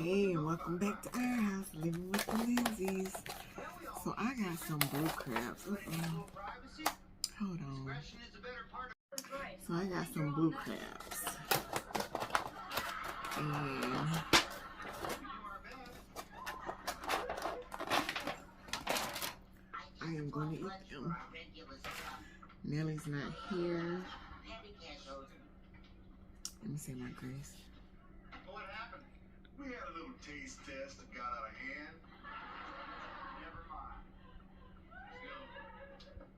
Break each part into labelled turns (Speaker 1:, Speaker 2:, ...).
Speaker 1: Hey, welcome back to our house, living with the Lindsays. So I got some blue crabs. Hold on. So I got some blue crabs. And I am going to eat them. Nellie's not here. Let me say my grace.
Speaker 2: What happened? We had a little taste test that got out of hand. Never mind.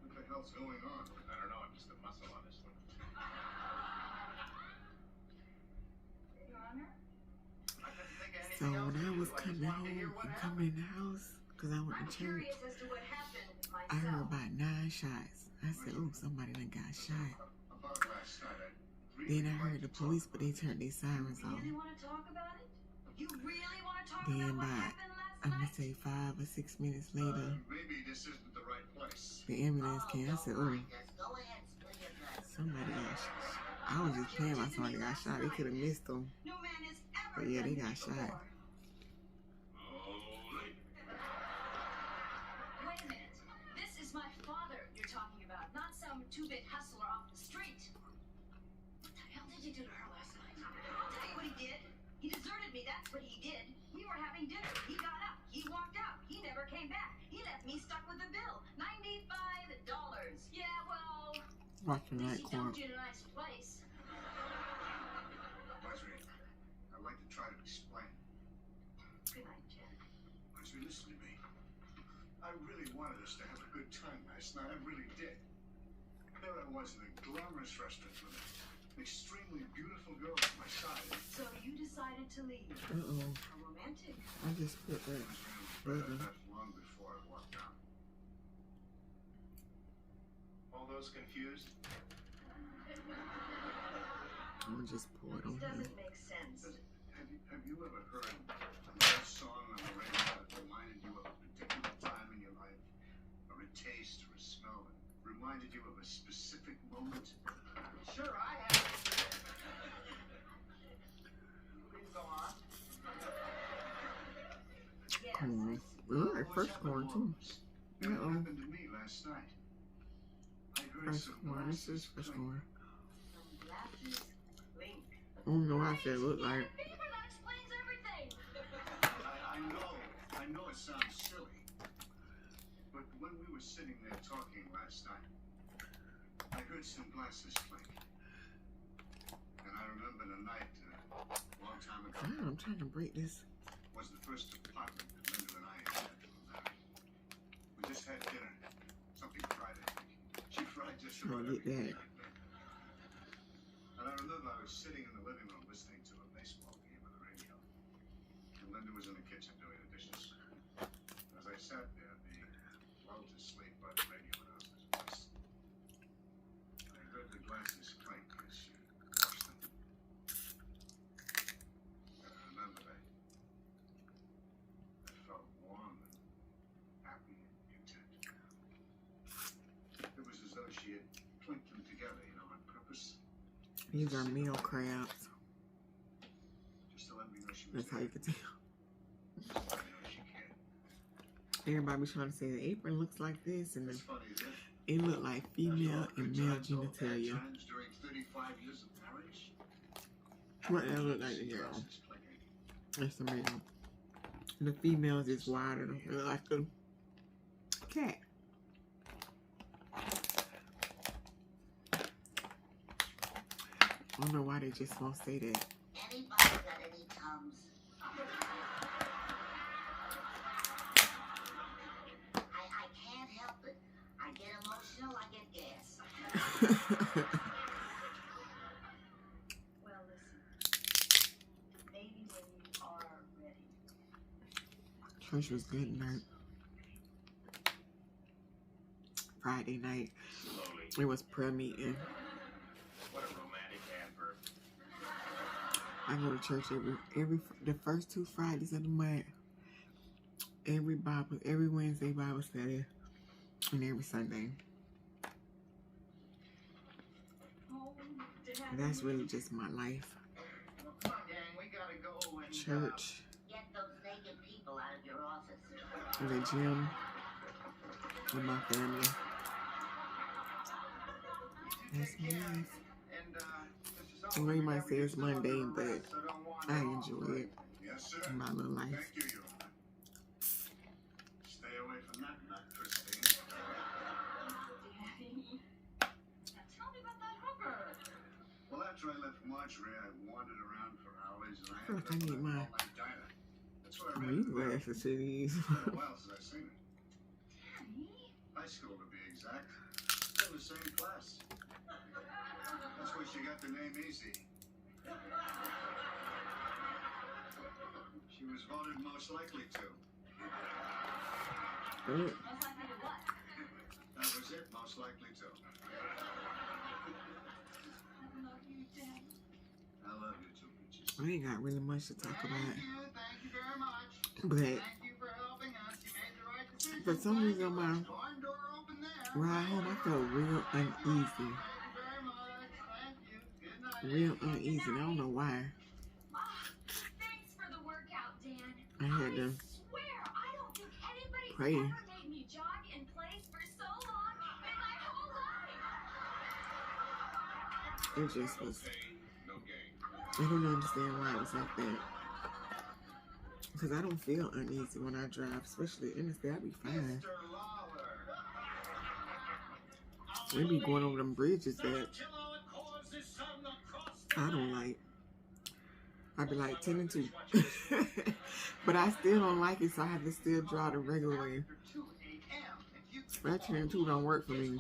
Speaker 2: What the hell's going on? I don't know. I'm just a muscle on this one. Your Honor? I couldn't think of
Speaker 1: So
Speaker 2: anything else.
Speaker 1: when I was coming home and coming in the house, because I went to church, I heard about 9 shots. I said, oh, somebody done got shot. Then I heard the police, but they turned their sirens off. Then about, I'm going to say 5 or 6 minutes later,
Speaker 2: Maybe this isn't the right place.
Speaker 1: the ambulance came. I said, oh, somebody got shot. I was just playing like somebody got shot. They could have missed them. But yeah, they got shot.
Speaker 3: Wait a minute. This is my father you're talking about, not some two-bit hustler off the street. What the hell did you do to her last night? I'll tell you what he did. He deserted me, that's what he did. We were having dinner. He got up. He walked out. He never came back. He left me stuck with the bill. $95. Yeah, well,
Speaker 1: Watching
Speaker 3: at
Speaker 1: Night
Speaker 3: least he
Speaker 1: Court.
Speaker 3: dumped you in a nice place.
Speaker 2: Marjorie, I'd like to try to explain.
Speaker 3: Good night, Jack.
Speaker 2: Marjorie, listen to me. I really wanted us to have a good time last night. I really did. There I was in a glamorous restaurant with an extremely beautiful girl at my side.
Speaker 3: So you decided to leave.
Speaker 1: Uh-oh.
Speaker 3: How romantic.
Speaker 1: I just put that brother.
Speaker 2: That's long before I walked out. All those confused?
Speaker 1: I'm going to just pour it on
Speaker 3: This
Speaker 1: him.
Speaker 3: doesn't make sense.
Speaker 2: Have you ever heard a love song on the radio that reminded you of a particular time in your life, or a taste or a smell that reminded you of a specific moment? Sure, I have. Please go on.
Speaker 3: Yes,
Speaker 1: Corn. Ooh, that first corn, too.
Speaker 2: It
Speaker 1: Uh-oh.
Speaker 2: happened to me last night. I heard
Speaker 1: First
Speaker 2: some
Speaker 1: corn. This is
Speaker 2: glasses
Speaker 1: first
Speaker 2: clink.
Speaker 1: corn.
Speaker 3: some glasses blink.
Speaker 1: I don't know what I said it looked like.
Speaker 3: Paper, that explains everything.
Speaker 2: I know it sounds silly, but when we were sitting there talking last night, I heard some glasses clink. And I remember the night, a long time ago,
Speaker 1: I'm trying to break this.
Speaker 2: was the first apartment that Linda and I had married. We just had dinner, something fried, I think. She fried just
Speaker 1: Oh,
Speaker 2: about
Speaker 1: get
Speaker 2: everything.
Speaker 1: that.
Speaker 2: And I remember I was sitting in the living room listening to a baseball game on the radio. And Linda was in the kitchen doing the dishes. As I sat there, being lulled to sleep by the radio announcer's voice, I heard the glasses clink as she washed them. And I remember that I felt warm and happy and content. It was as though she had clinked them together, on purpose.
Speaker 1: These are meal crabs.
Speaker 2: Just to let me know she was
Speaker 1: That's how you can tell.
Speaker 2: there. Just to let me know she cared.
Speaker 1: Everybody was trying to say the apron looks like this, and
Speaker 2: It's funny, isn't it?
Speaker 1: it looked like female and male genitalia.
Speaker 2: Times during 35 years of marriage.
Speaker 1: What that look like, girl?
Speaker 2: Glasses clicking.
Speaker 1: That's the male. The females is wider. They look like a cat. I don't know why they just won't say that.
Speaker 4: Anybody got any Tums? I can't help it. I get emotional, I get gas.
Speaker 3: Well, listen. Maybe when you are ready.
Speaker 1: Church was good tonight. Friday night,
Speaker 2: Slowly.
Speaker 1: it was prayer meeting.
Speaker 2: What a romantic adverb.
Speaker 1: I go to church every the first 2 Fridays of the month. Every Wednesday Bible study, and every Sunday. And that's really just my life.
Speaker 2: Come on, gang, we gotta go and
Speaker 1: Church,
Speaker 4: Yeah, processor.
Speaker 1: in the gym with my family. That's nice. I know you might say it's Monday, but I enjoy it
Speaker 2: Yes, sir.
Speaker 1: in my little life.
Speaker 2: Thank you, Your Honor. Stay away from that nut, Christine.
Speaker 3: Daddy. Now tell me about that hooker.
Speaker 2: Well, after I left Marjorie, I wandered around for hours, and
Speaker 1: I feel like I
Speaker 2: ended
Speaker 1: need
Speaker 2: up
Speaker 1: my
Speaker 2: at an all-night diner. That's where I ran
Speaker 1: read
Speaker 2: into Mary.
Speaker 1: glasses to these.
Speaker 2: It's been a while since I've seen her.
Speaker 3: Daddy?
Speaker 2: High school, to be exact. In the same class. That's where she got the name Easy. She was voted most likely to.
Speaker 3: Most likely to what?
Speaker 2: That was it, most likely to.
Speaker 3: I love you, Dad.
Speaker 2: I love you too, Peaches.
Speaker 1: I ain't got really much to talk about.
Speaker 2: Thank you very much.
Speaker 1: But
Speaker 2: Thank you for helping us. You made the right decision.
Speaker 1: for some reason, my
Speaker 2: Barn door open there.
Speaker 1: ride home, I felt real uneasy.
Speaker 2: Thank you very much. Thank you. Good night.
Speaker 1: Real uneasy. And I don't know why.
Speaker 3: Thanks for the workout, Dan.
Speaker 1: I had to
Speaker 3: Swear, I don't think anybody's
Speaker 1: pray.
Speaker 3: ever made me jog in place for so long in my whole life.
Speaker 1: It just was.
Speaker 2: No game.
Speaker 1: I don't understand why it was like that. Because I don't feel uneasy when I drive, especially interstate. I be fine.
Speaker 2: Mr. Lawler.
Speaker 1: We be going over them bridges that I don't like. I be like 10 and 2. But I still don't like it, so I have to still drive the regular way. That 10 and 2 don't work for me.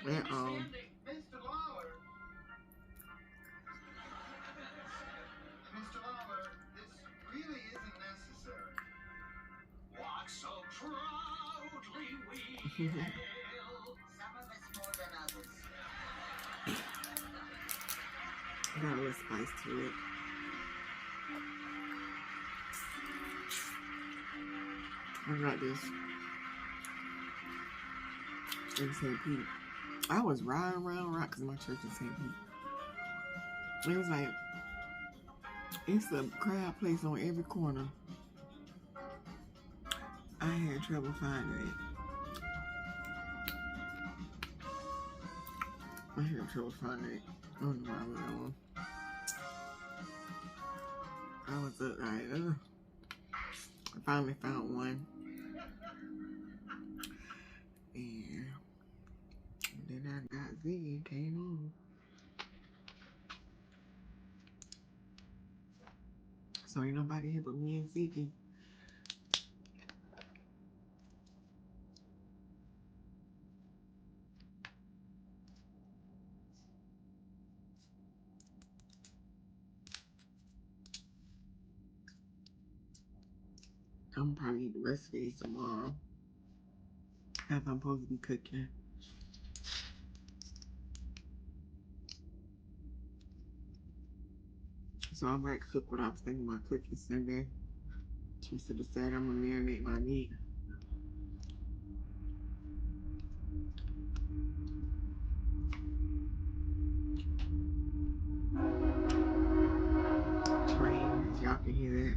Speaker 1: At all.
Speaker 2: Mr. Lawler. Mr. Lawler, this really isn't necessary. Walk so proudly we hail.
Speaker 4: Some of us more than others.
Speaker 1: Got a little spice to it. I got this in St. Pete. I was riding around because my church in St. Pete. It was like, it's a crab place on every corner. I had trouble finding it. I had trouble finding it. I don't know why I went on. I was up like, ugh. I finally found one. And then I got Z and came on. So ain't nobody here but me and Ziggy. I'm probably eat the rest of these tomorrow. As I'm supposed to be cooking. So I'm ready to cook what I was thinking about cooking Sunday. Just to decide I'm gonna marinate my meat. Trains, y'all can hear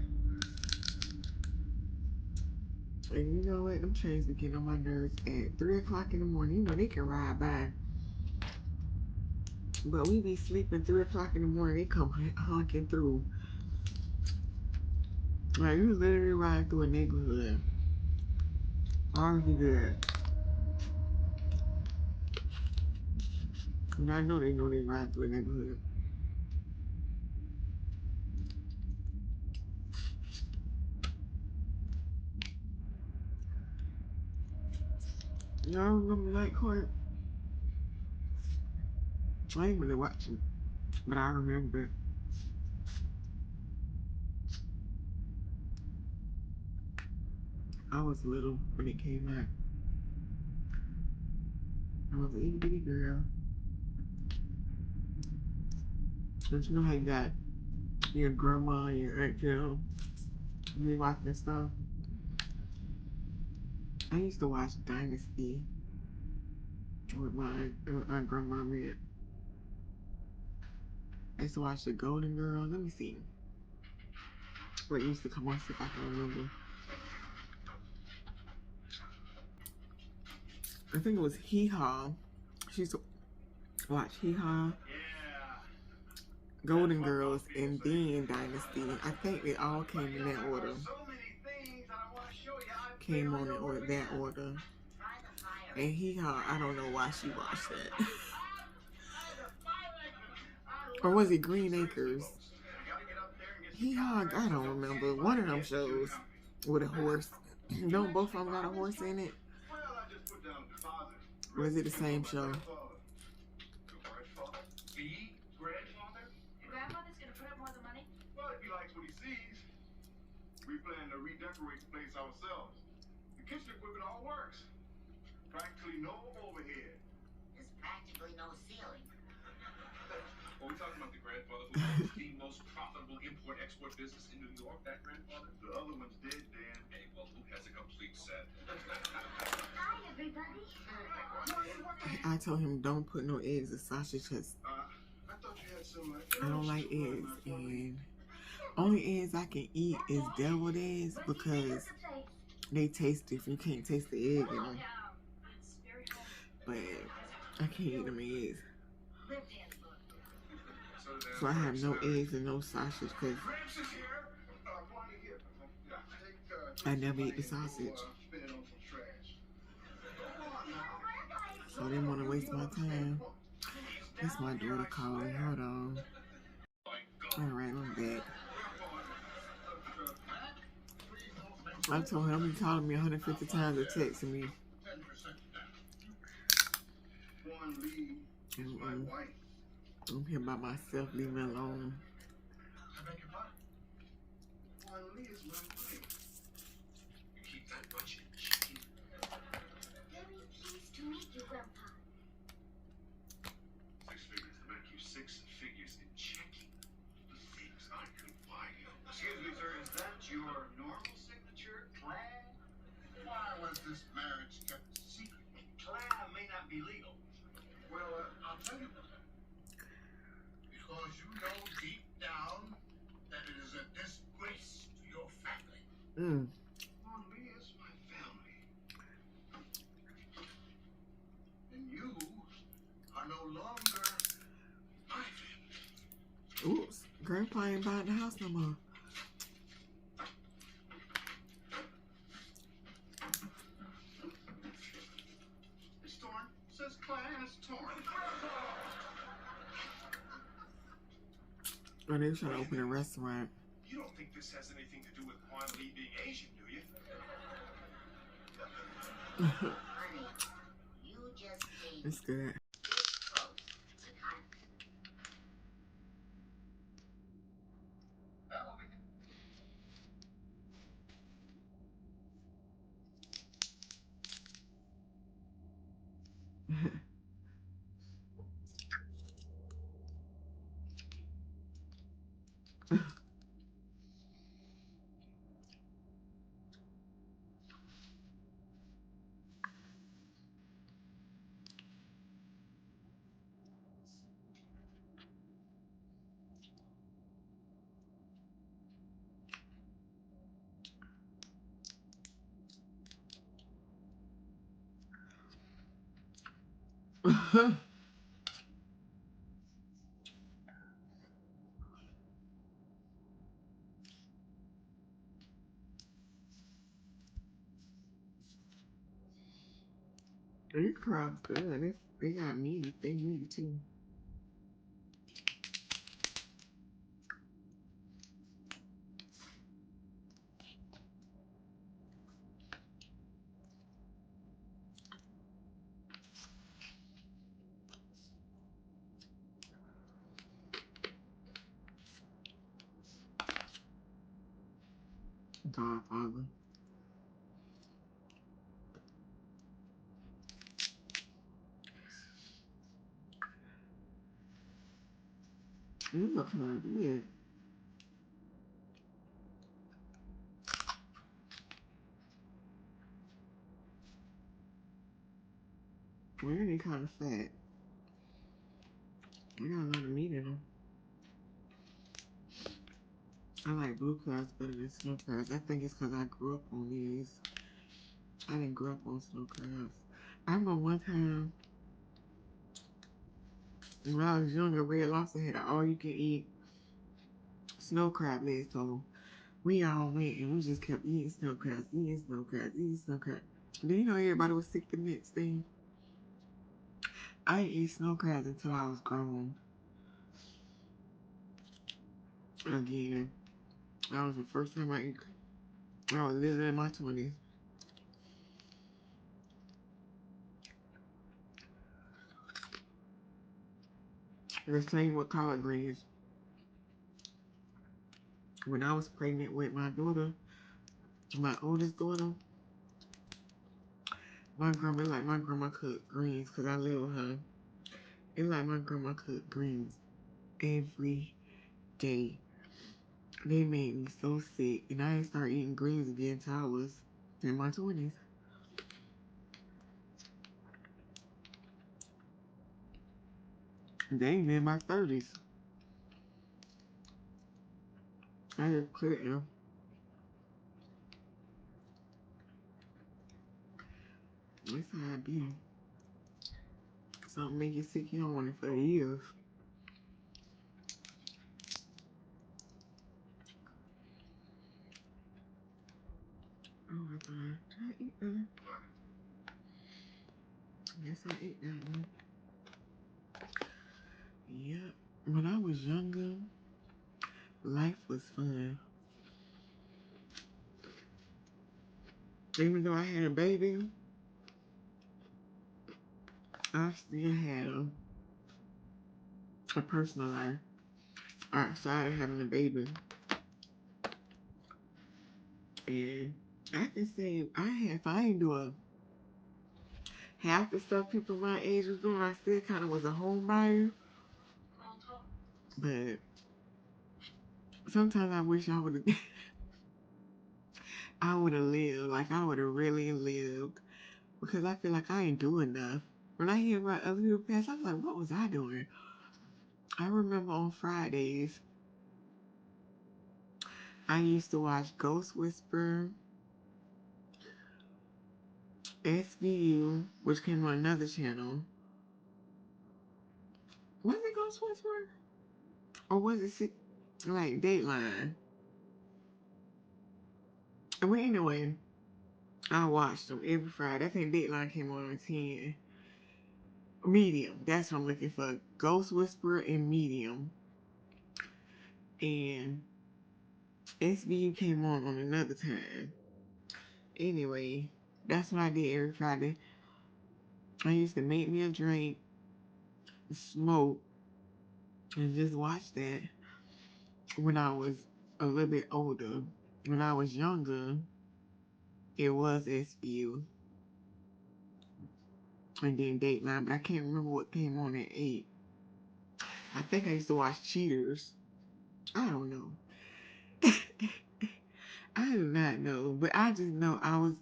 Speaker 1: that. And you know what? Them trains be getting on my nerves at 3 o'clock in the morning. You know they can ride by. But we be sleeping 3 o'clock in the morning. They come honking through. Like you literally ride through a neighborhood. Already good. And I know they ride through a neighborhood. Y'all remember Night Court? I ain't really watching, but I remember. I was little when it came out. I was an itty bitty girl. Don't you know how you got your grandma and your aunt Jill? You be watching this stuff. I used to watch Dynasty with my aunt grandma Red. I used to watch The Golden Girls. Let me see what used to come on, see if I can remember. I think it was Hee Haw. She used to watch Hee Haw, Golden Girls, and then Dynasty. I think they all came in that order. Came on in that order. And Hee Haw, I don't know why she watched that. Or was it Green Acres? Hee Haw, I don't remember. One of them shows with a horse. Don't both of them got a horse in it? Or is it the same show?
Speaker 2: We plan to redecorate the place ourselves. The kitchen equipment all works. Practically no overhead.
Speaker 4: There's practically no ceiling.
Speaker 2: Well, we're talking about the grandfather who owns the most profitable import-export business in New York. That grandfather? The other one's dead, Dan. Hey, well, who has a complete set?
Speaker 4: Hi, everybody.
Speaker 1: I told him don't put no eggs or sausage because
Speaker 2: I thought you had some.
Speaker 1: I don't like eggs. And only eggs I can eat is deviled eggs because they taste different. You can't taste the egg in them. But I can't eat them eggs. So I have no eggs and no sausage because I never eat the sausage. So I didn't want to waste my time. That's my daughter calling. Hold on. Alright, I'm back. I told her don't be calling me 150 times or texting me. I'm here by myself, leave me alone.
Speaker 4: Very pleased to meet you, Grandpa.
Speaker 2: 6 figures to make you 6 figures in checking. The things I could buy you. Excuse me, sir, is that your normal signature, Clan? Why was this marriage kept secret? Clan may not be legal. Well, I'll tell you why. Because you know deep down that it is a disgrace to your family. Juan Lee is my family. And you are no longer my family.
Speaker 1: Oops, Grandpa ain't buying the house no more.
Speaker 2: It's torn. It says Clan, it's torn.
Speaker 1: Or they trying to open a restaurant.
Speaker 2: You don't think this has anything to do with Juan Lee being Asian, do you?
Speaker 4: Honey, you just came
Speaker 1: It's good.
Speaker 4: this close to time.
Speaker 1: These crabs good. They got meat. They meat too. Godfather. You look kind of good. Where are they kind of fat? They got a lot of meat in them. I like blue crabs better than snow crabs. I think it's because I grew up on these. I didn't grow up on snow crabs. I remember one time when I was younger, Red Lobster had an all-you-can-eat snow crab leg, so we all went and we just kept eating snow crabs, eating snow crabs, eating snow crabs. Then you know everybody was sick the next day. I ate snow crabs until I was grown. Again, that was the first time I ate. I was living in my 20s. The same with collard greens. When I was pregnant with my daughter, my oldest daughter, my grandma cooked greens because I live with her. It like my grandma cooked greens every day. They made me so sick, and I didn't start eating greens again until I was in my 20s. They ain't in my 30s. I just couldn't. That's how I be. Something make you sick, you don't want it for years. Oh my god, did I eat that? Yes, I ate that one. Yep. When I was younger, life was fun. Even though I had a baby, I still had a personal life outside of having a baby. And I can say if I ain't doing half the stuff people my age was doing, I still kind of was a homebody. But sometimes I wish I would have lived, like I would have really lived, because I feel like I ain't doing enough. When I hear about other people pass, I was like, what was I doing? I remember on Fridays, I used to watch Ghost Whisper, SVU, which came on another channel. Was it Ghost Whisper? Or was it like Dateline? Well, anyway, I watched them every Friday. I think Dateline came on 10. Medium. That's what I'm looking for. Ghost Whisperer and Medium. And SVU came on another time. Anyway, that's what I did every Friday. I used to make me a drink, smoke, and just watch that when I was a little bit older. When I was younger, it was SVU. And then Dateline, but I can't remember what came on at 8. I think I used to watch Cheaters. I don't know. I do not know, but I just know I was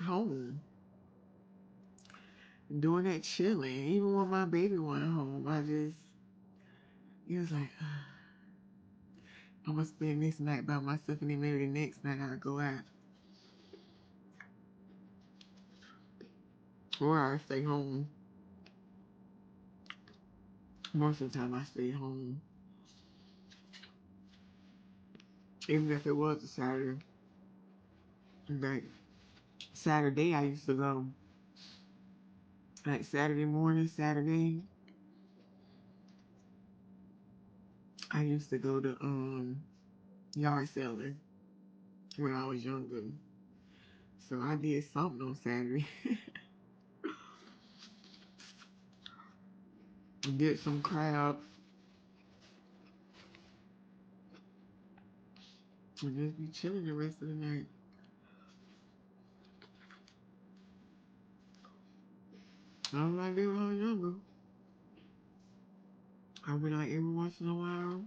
Speaker 1: home doing that chilling. Even when my baby went home, it was like, I'm gonna spend this night by myself, and then maybe the next night I'll go out. Or I stay home. Most of the time I stay home. Even if it was a Saturday. Like, Saturday I used to go. Like Saturday morning, Saturday, I used to go to yard selling when I was younger. So I did something on Saturday. Get some crabs. And just be chilling the rest of the night. I don't like that when I was younger. I went out every once in a while.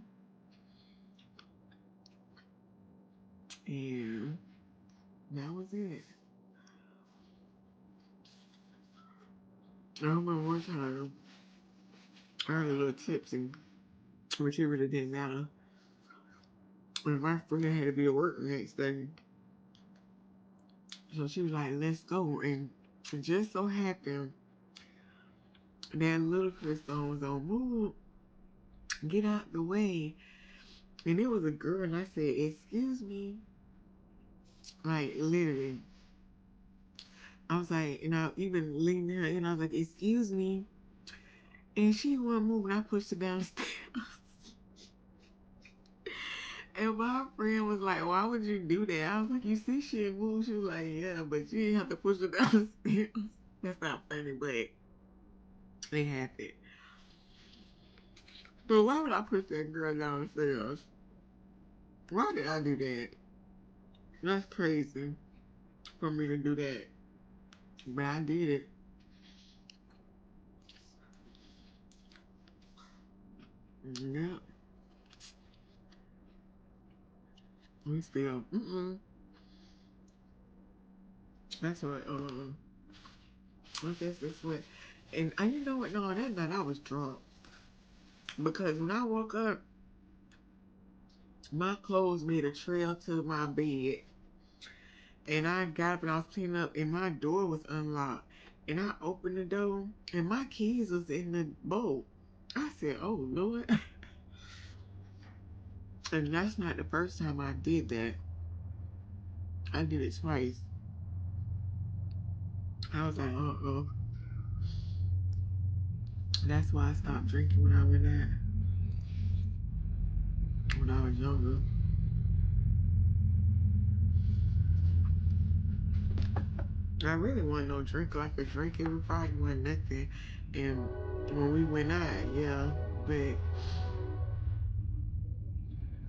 Speaker 1: And that was it. I remember one time I was a little tipsy, which it really didn't matter. And my friend had to be at work the next day. So she was like, let's go. And It just so happened that little song was on move, get out the way. And it was a girl, and I said, excuse me. Like, literally. I was like, and I even leaned her in, I was like, excuse me. And she wasn't moving. I pushed her downstairs. And my friend was like, why would you do that? I was like, you see she didn't move. She was like, yeah, but you didn't have to push her downstairs. That's not funny, but it happened. But why would I push that girl downstairs? Why did I do that? That's crazy for me to do that. But I did it. Yep. We still, That's what, I guess that's what, and you know what, no, that night I was drunk. Because when I woke up, my clothes made a trail to my bed. And I got up and I was cleaning up and my door was unlocked. And I opened the door and my keys was in the boat. I said, oh Lord. And that's not the first time I did that. I did it twice. I was like, uh-oh. That's why I stopped drinking when I was younger. I really wasn't no drinker. I could drink every Friday, wasn't nothing. And when we went out, yeah. But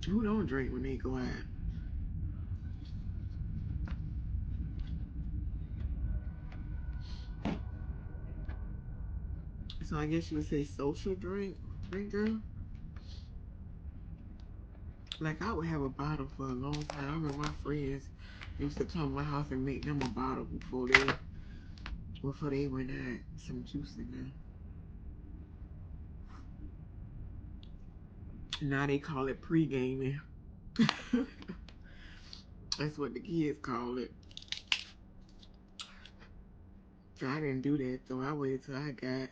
Speaker 1: who don't drink when they go out? So I guess you would say social drinker. Like I would have a bottle for a long time. I remember my friends used to come to my house and make them a bottle before they went out. Some juice in there. Now they call it pre-gaming. That's what the kids call it. So I didn't do that though. I waited till I got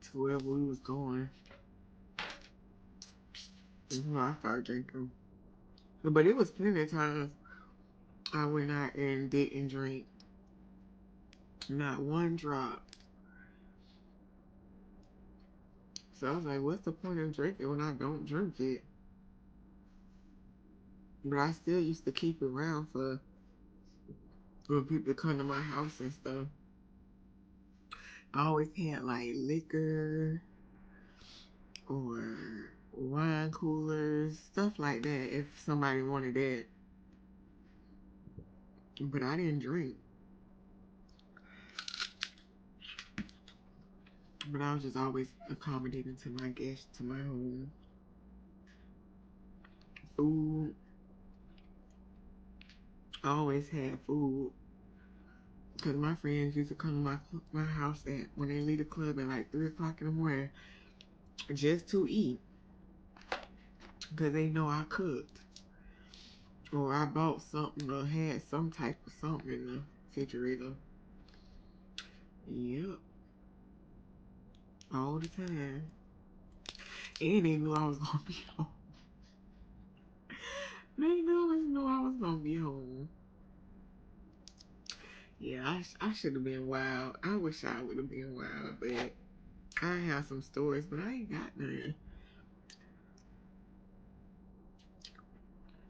Speaker 1: to wherever we was going. Before I started drinking. But it was plenty of times I went out and didn't drink. Not one drop. So I was like, what's the point of drinking when I don't drink it? But I still used to keep it around for when people come to my house and stuff. I always had like liquor or wine coolers, stuff like that if somebody wanted that. But I didn't drink. But I was just always accommodating to my guests, to my home. Food. I always had food. Because my friends used to come to my house when they leave the club at like 3 o'clock in the morning just to eat. Because they know I cooked. Or I bought something or had some type of something in the refrigerator. Yep. All the time. And they knew I was going to be home. They knew I was going to be home. Yeah, I should have been wild. I wish I would have been wild, but I have some stories, but I ain't got none.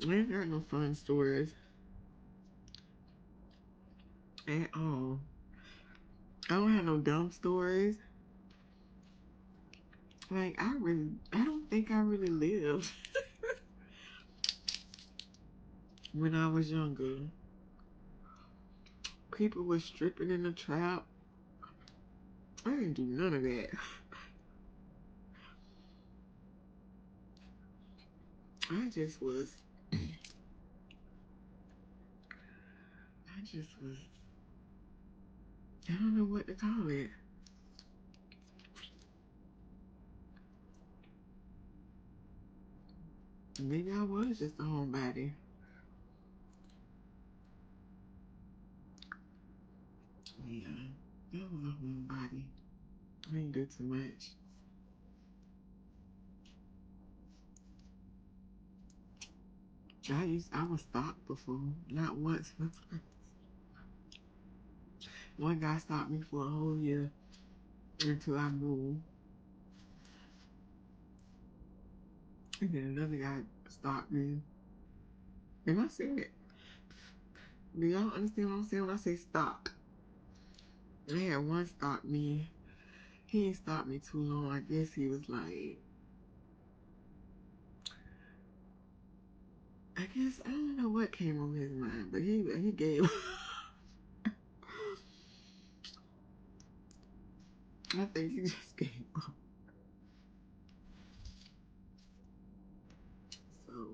Speaker 1: I ain't got no fun stories at all. I don't have no dumb stories. Like, I don't think I really lived when I was younger. People were stripping in the trap. I didn't do none of that. I just was, I don't know what to call it. Maybe I was just a homebody. Yeah, that was a whole body. I ain't do too much. I was stalked before, not once, but twice. One guy stalked me for a whole year until I moved. And then another guy stalked me. And I said, do y'all understand what I'm saying when I say stalk? I had one stalk me. He ain't stalked me too long. I guess he was like, I don't know what came on his mind, but he gave. I think he just gave up. So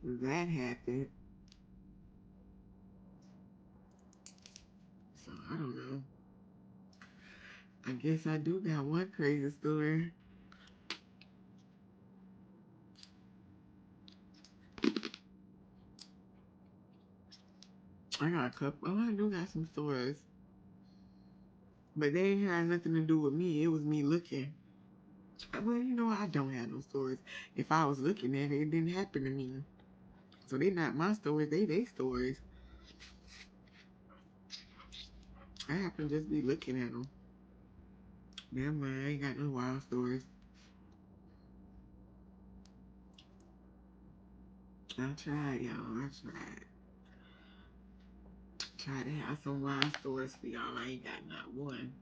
Speaker 1: that happened. So I don't know. I guess I do got one crazy story. I got a couple. Oh, I do got some stories. But they ain't had nothing to do with me. It was me looking. Well, you know, I don't have no stories. If I was looking at it, it didn't happen to me. So they not my stories. They stories. I happen to just be looking at them. Yeah, man, I ain't got no wild stories. I tried, y'all. I tried. Tried to have some wild stories for y'all. I ain't got not one.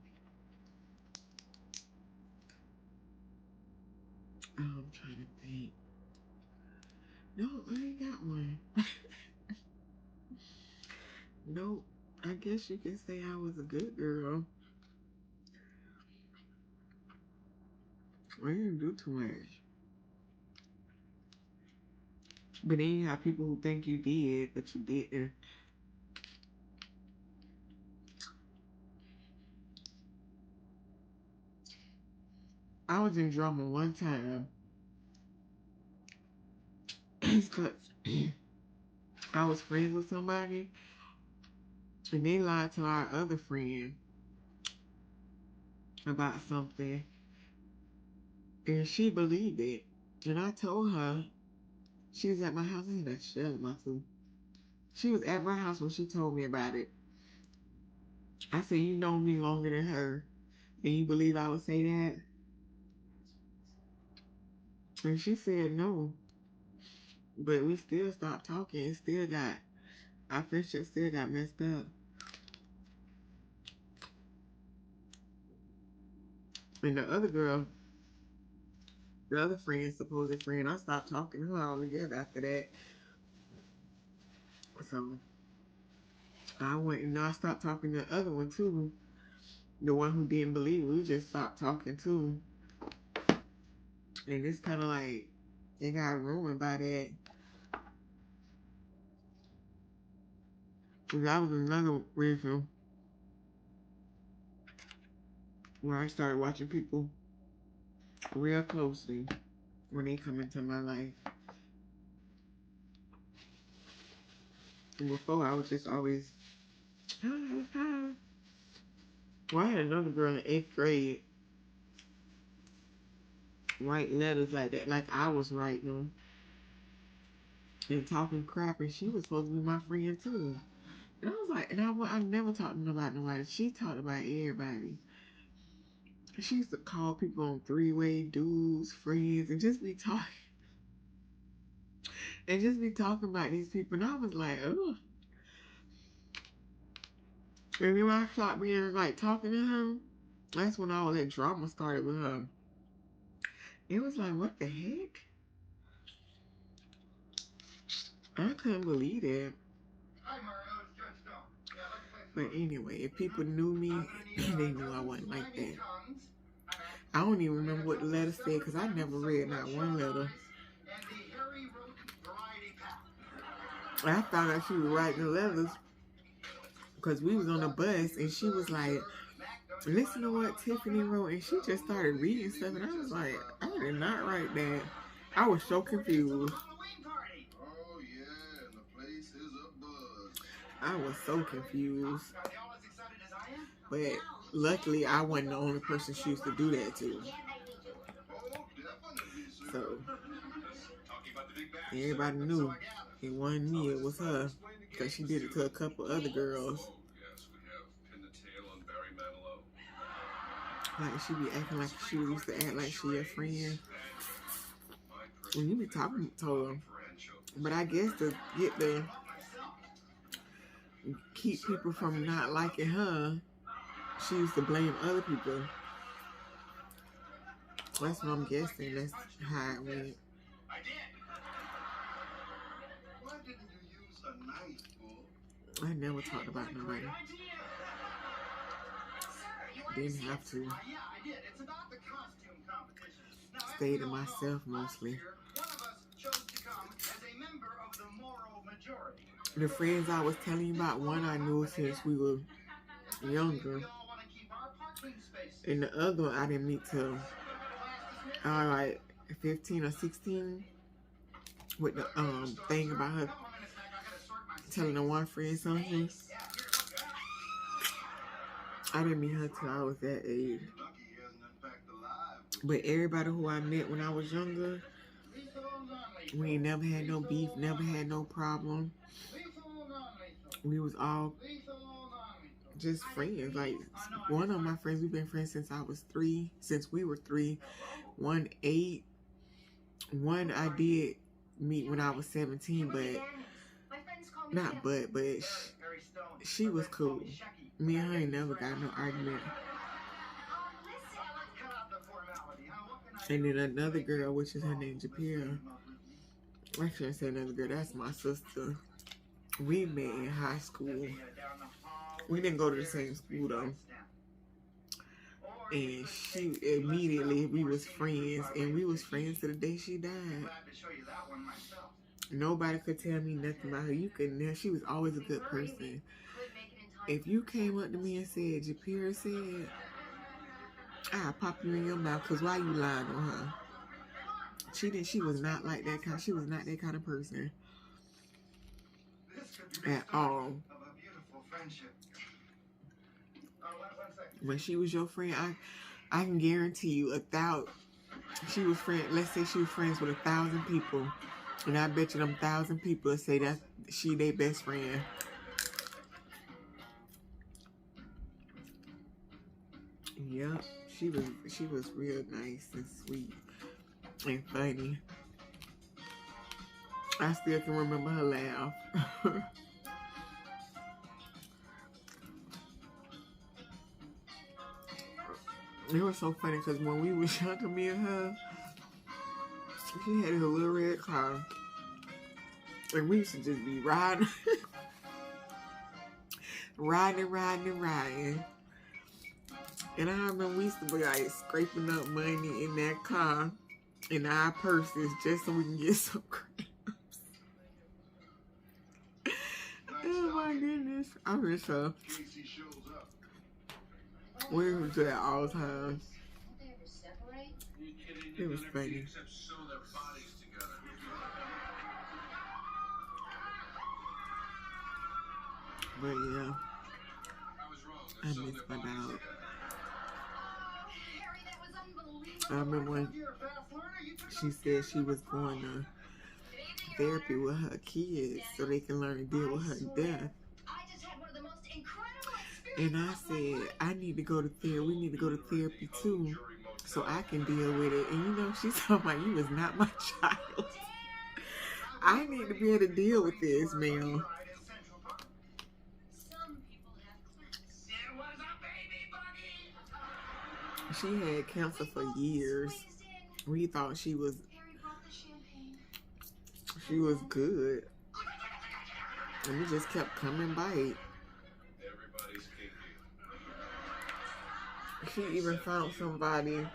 Speaker 1: Oh, I'm trying to think. No, I ain't got one. Nope. I guess you could say I was a good girl. I didn't do too much. But then you have people who think you did, but you didn't. I was in drama one time. Because I was friends with somebody, and they lied to our other friend about something, and she believed it. And I told her, she was at my house. I said, shut up, my fool. She was at my house when she told me about it. I said, you know me longer than her, and you believe I would say that? And she said no. But we still stopped talking and still got, our friendship still got messed up. And the other girl, the other friend, supposed friend, I stopped talking to her altogether after that. So I went and I stopped talking to the other one too. The one who didn't believe, we just stopped talking too. And it's kind of like, it got ruined by that. And that was another reason where I started watching people real closely when they come into my life. And before, I was just always, well, I had another girl in 8th grade write letters like that, like I was writing them, and talking crap, and she was supposed to be my friend too. And I was like, and I never talked about nobody. She talked about everybody. She used to call people on three-way, dudes, friends, and just be talking. And just be talking about these people. And I was like, ugh. And then when I stopped being like talking to her, that's when all that drama started with her. It was like, what the heck? I couldn't believe it. But anyway, if people knew me, they knew I wasn't like that. I don't even remember what the letter said because I never read not one letter. I found out she was writing the letters because we was on a bus and she was like, listen to what Tiffany wrote, and she just started reading stuff, and I was like, I did not write that. I was so confused.
Speaker 2: Oh yeah, and the place is a buzz.
Speaker 1: I was so confused. But luckily, I wasn't the only person she used to do that to. So everybody knew it wasn't me, it was her. Because she did it to a couple other girls. Like she be acting like she used to act like she a friend. And you be talking to her. But I guess to keep people from not liking her, she used to blame other people. That's what I'm guessing. That's how it went.
Speaker 2: Why didn't you use a knife, Bull?
Speaker 1: I never talked about nobody. Didn't have to.
Speaker 2: Yeah, I did. It's about the costume competition.
Speaker 1: Stay to myself mostly.
Speaker 2: One of us chose to come as a member of the moral majority.
Speaker 1: The friends I was telling you about, one I knew since we were younger. And the other one I didn't meet till like 15 or 16. With the thing about her telling the one friend something. I didn't meet her till I was that age. But everybody who I met when I was younger, we ain't never had no beef, never had no problem. We was all just friends. Like one of my friends, we've been friends since I was 3, since we were 3. 1 8. One I did meet when I was 17, but she was cool. Me and her ain't never got no argument. And then another girl, which is her name Japira. I shouldn't say another girl, that's my sister. We met in high school. We didn't go to the same school though. And she immediately, we was friends. And we was friends to the day she died. Nobody could tell me nothing about her. You could, she was always a good person. If you came up to me and said, Japira said, I'll pop you in your mouth, because why you lying on her? She was not like that kind. She was not that kind of person. At all. When she was your friend, I can guarantee you she was friend. Let's say she was friends with 1,000 people, and I bet you them 1,000 people say that she their best friend. Yep, she was real nice and sweet and funny. I still can remember her laugh. It was so funny because when we was younger, me and her, she had a little red car. And we used to just be riding. riding. And I remember we used to be like scraping up money in that car, in our purses, just so we can get some crabs. Oh my goodness. I miss her. We was there all the time. It was funny. But yeah, I miss my dog. I remember when she said she was going to therapy with her kids so they can learn to deal with her death. And I said, I need to go to therapy. We need to go to therapy too, so I can deal with it. And you know, she's talking about, you was not my child. I need to be able to deal with this, man. She had cancer for years. We thought she was good. And we just kept coming by. She even found somebody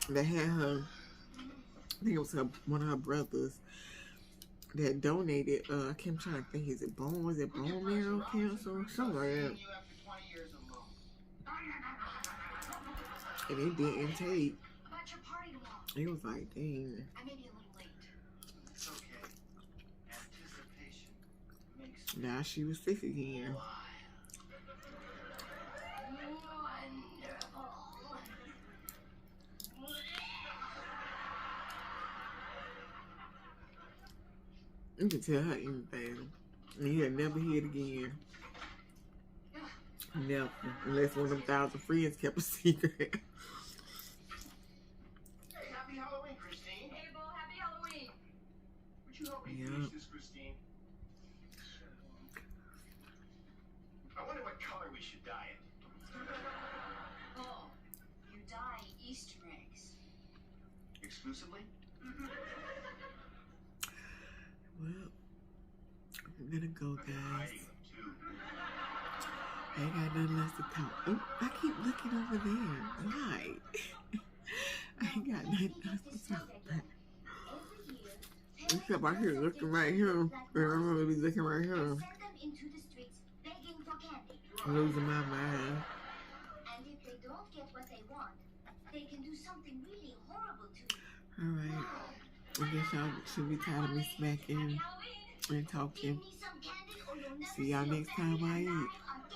Speaker 1: that had her, I think it was one of her brothers, that donated, I keep trying to think, was it bone marrow cancer? Something like that. And it didn't take. It was like, dang.
Speaker 2: It's okay. Anticipation makes
Speaker 1: Now she was sick again. You can tell her anything. And you'll never hear it again. Never. Unless one of them 1,000 friends kept a secret.
Speaker 5: Hey, happy Halloween, Christine.
Speaker 3: Hey, Bo, happy Halloween.
Speaker 5: Would you help me
Speaker 1: Yeah.
Speaker 5: finish this, Christine? I wonder what color we should dye it.
Speaker 3: Oh, you dye Easter eggs.
Speaker 5: Exclusively?
Speaker 1: Well, I'm gonna go,
Speaker 5: I'm
Speaker 1: guys.
Speaker 5: hiding them, too.
Speaker 1: I ain't got nothing else to talk. Oh, I keep looking over there. Why? I ain't got nothing else to talk about. Except right here, looking right here. And I'm gonna be looking right here.
Speaker 4: Send them into the streets begging for candy.
Speaker 1: I'm losing my mind.
Speaker 4: And if they don't get what they want, they can do something really horrible to you.
Speaker 1: Alright. I guess y'all should be tired of me smacking
Speaker 3: Happy Halloween.
Speaker 1: and
Speaker 4: Give
Speaker 1: talking.
Speaker 4: me some candy or you'll never
Speaker 1: See y'all
Speaker 4: see your
Speaker 1: next time I
Speaker 4: family
Speaker 1: eat.
Speaker 4: alive